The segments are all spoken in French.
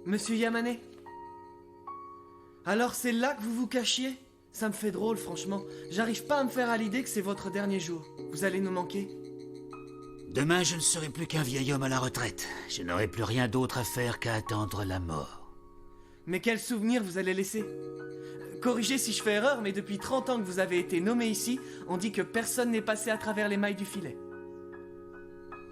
Monsieur Yamane? Alors c'est là que vous vous cachiez? Ça me fait drôle, franchement. J'arrive pas à me faire à l'idée que c'est votre dernier jour. Vous allez nous manquer. Demain, je ne serai plus qu'un vieil homme à la retraite. Je n'aurai plus rien d'autre à faire qu'à attendre la mort. Mais quel souvenir vous allez laisser? Corrigez si je fais erreur, mais depuis 30 ans que vous avez été nommé ici, on dit que personne n'est passé à travers les mailles du filet.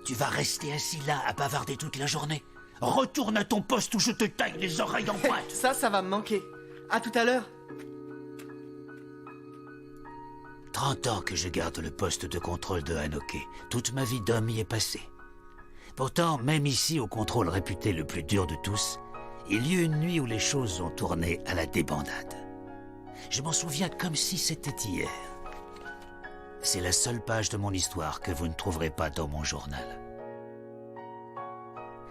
Tu vas rester assis là à bavarder toute la journée? Retourne à ton poste ou je te taille les oreilles en pointe. Ça va me manquer. À tout à l'heure. 30 ans que je garde le poste de contrôle de Hanoké. Toute ma vie d'homme y est passée. Pourtant, même ici, au contrôle réputé le plus dur de tous, il y eut une nuit où les choses ont tourné à la débandade. Je m'en souviens comme si c'était hier. C'est la seule page de mon histoire que vous ne trouverez pas dans mon journal.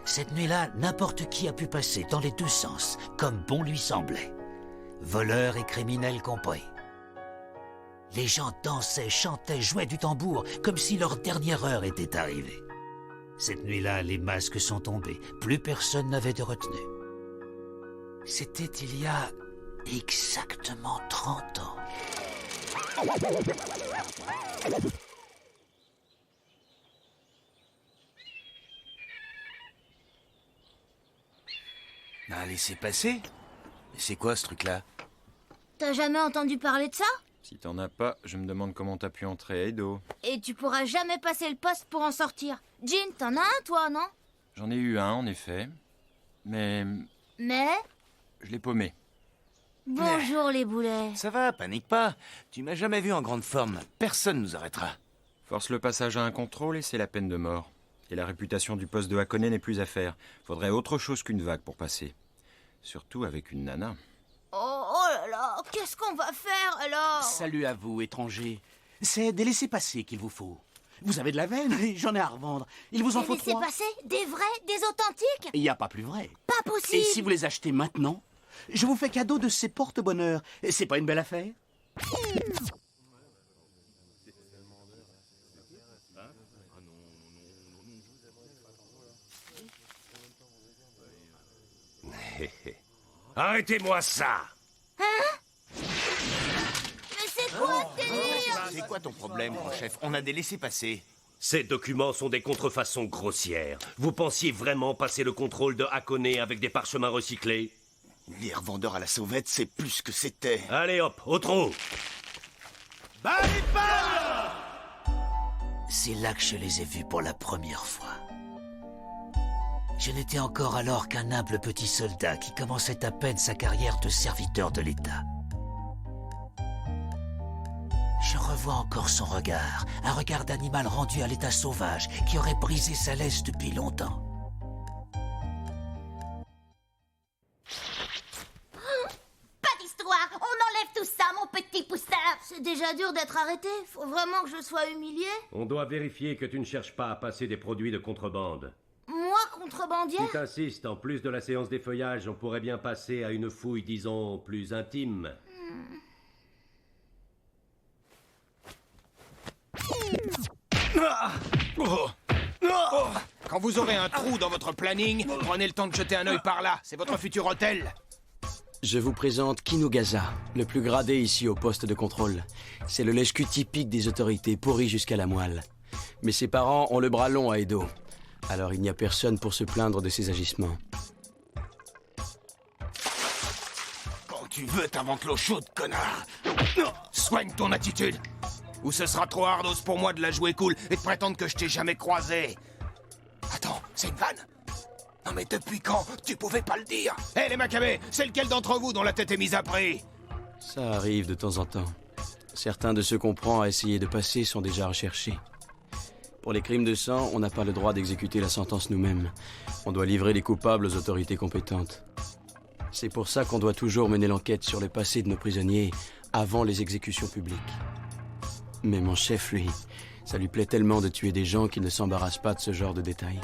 Cette nuit-là, n'importe qui a pu passer dans les deux sens, comme bon lui semblait. Voleurs et criminels compris. Les gens dansaient, chantaient, jouaient du tambour, comme si leur dernière heure était arrivée. Cette nuit-là, les masques sont tombés. Plus personne n'avait de retenue. C'était il y a exactement 30 ans. Ah, laissez passer. Mais c'est quoi ce truc-là? T'as jamais entendu parler de ça? Si t'en as pas, je me demande comment t'as pu entrer à Edo. Et tu pourras jamais passer le poste pour en sortir. Jin, t'en as un, toi, non? J'en ai eu un, en effet. Mais Mais... je l'ai paumé. Bonjour, les boulets. Ça va, panique pas. Tu m'as jamais vu en grande forme. Personne nous arrêtera. Force le passage à un contrôle et c'est la peine de mort. Et la réputation du poste de Hakone n'est plus à faire. Faudrait autre chose qu'une vague pour passer. Surtout avec une nana. Oh là là, qu'est-ce qu'on va faire, alors? Salut à vous, étrangers. C'est des laissez-passer qu'il vous faut. Vous avez de la veine et j'en ai à revendre. Il vous en faut 3. Laissez passer? Des vrais? Des authentiques? Il n'y a pas plus vrai. Pas possible! Et si vous les achetez maintenant, je vous fais cadeau de ces porte-bonheur. C'est pas une belle affaire? Arrêtez-moi ça! Mais c'est quoi ce délire? C'est quoi ton problème, grand chef? On a des laissés-passer. Ces documents sont des contrefaçons grossières. Vous pensiez vraiment passer le contrôle de Hakone avec des parchemins recyclés? Les revendeurs à la sauvette, c'est plus ce que c'était. Allez hop, au trot! C'est là que je les ai vus pour la première fois. Je n'étais encore alors qu'un humble petit soldat qui commençait à peine sa carrière de serviteur de l'État. Je revois encore son regard, un regard d'animal rendu à l'état sauvage qui aurait brisé sa laisse depuis longtemps. Pas d'histoire! On enlève tout ça, mon petit poussin! C'est déjà dur d'être arrêté. Faut vraiment que je sois humilié? On doit vérifier que tu ne cherches pas à passer des produits de contrebande. Moi, contrebandier? Si t'insistes, en plus de la séance d'effeuillage, on pourrait bien passer à une fouille, disons, plus intime. Quand vous aurez un trou dans votre planning, prenez le temps de jeter un œil par là. C'est votre futur hôtel. Je vous présente Kinugaza, le plus gradé ici au poste de contrôle. C'est le lèche-cul typique des autorités, pourri jusqu'à la moelle. Mais ses parents ont le bras long à Edo. Alors il n'y a personne pour se plaindre de ses agissements. Quand tu veux, t'inventes l'eau chaude, connard. Soigne ton attitude. Ou ce sera trop hardos pour moi de la jouer cool et de prétendre que je t'ai jamais croisé. Attends, c'est une vanne? Non mais depuis quand tu pouvais pas le dire? Hé les Maccabées, c'est lequel d'entre vous dont la tête est mise à prix? Ça arrive de temps en temps. Certains de ceux qu'on prend à essayer de passer sont déjà recherchés. Pour les crimes de sang, on n'a pas le droit d'exécuter la sentence nous-mêmes. On doit livrer les coupables aux autorités compétentes. C'est pour ça qu'on doit toujours mener l'enquête sur le passé de nos prisonniers avant les exécutions publiques. Mais mon chef, lui, ça lui plaît tellement de tuer des gens qu'il ne s'embarrasse pas de ce genre de détails.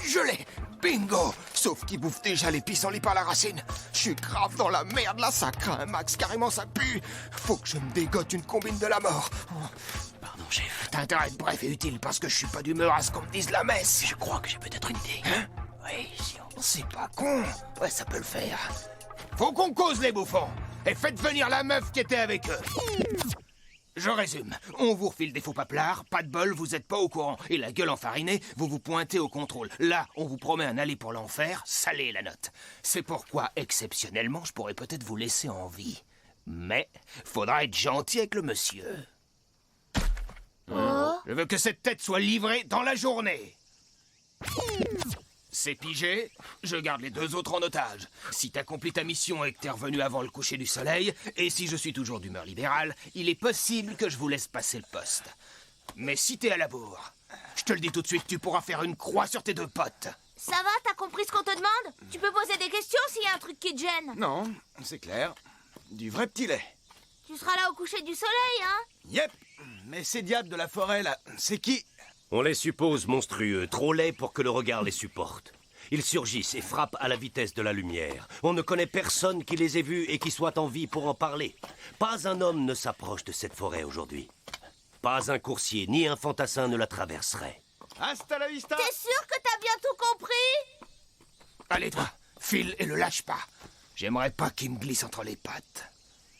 Je l'ai! Bingo! Sauf qu'il bouffe déjà les pissenlits par la racine. Je suis grave dans la merde là, ça craint un max, carrément ça pue. Faut que je me dégote une combine de la mort. Pardon, chef. T'as intérêt à être bref et utile parce que je suis pas d'humeur à ce qu'on me dise la messe. Je crois que j'ai peut-être une idée. Hein? Oui, si on C'est pas con. Ouais, ça peut le faire. Faut qu'on cause, les bouffons. Et faites venir la meuf qui était avec eux. Je résume. On vous refile des faux paplards, pas de bol, vous êtes pas au courant. Et la gueule enfarinée, vous vous pointez au contrôle. Là, on vous promet un aller pour l'enfer, salez la note. C'est pourquoi, exceptionnellement, je pourrais peut-être vous laisser en vie. Mais, faudra être gentil avec le monsieur. Je veux que cette tête soit livrée dans la journée. C'est pigé, je garde les 2 autres en otage. Si t'accomplis ta mission et que t'es revenu avant le coucher du soleil, et si je suis toujours d'humeur libérale, il est possible que je vous laisse passer le poste. Mais si t'es à la bourre, je te le dis tout de suite, tu pourras faire une croix sur tes 2 potes. Ça va, t'as compris ce qu'on te demande? Tu peux poser des questions s'il y a un truc qui te gêne. Non, c'est clair. Du vrai petit lait. Tu seras là au coucher du soleil, hein? Yep, mais ces diables de la forêt, là, c'est qui? On les suppose monstrueux, trop laids pour que le regard les supporte. Ils surgissent et frappent à la vitesse de la lumière. On ne connaît personne qui les ait vus et qui soit en vie pour en parler. Pas un homme ne s'approche de cette forêt aujourd'hui. Pas un coursier ni un fantassin ne la traverserait. Hasta la vista. T'es sûr que t'as bien tout compris? Allez, toi, file et le lâche pas. J'aimerais pas qu'il me glisse entre les pattes.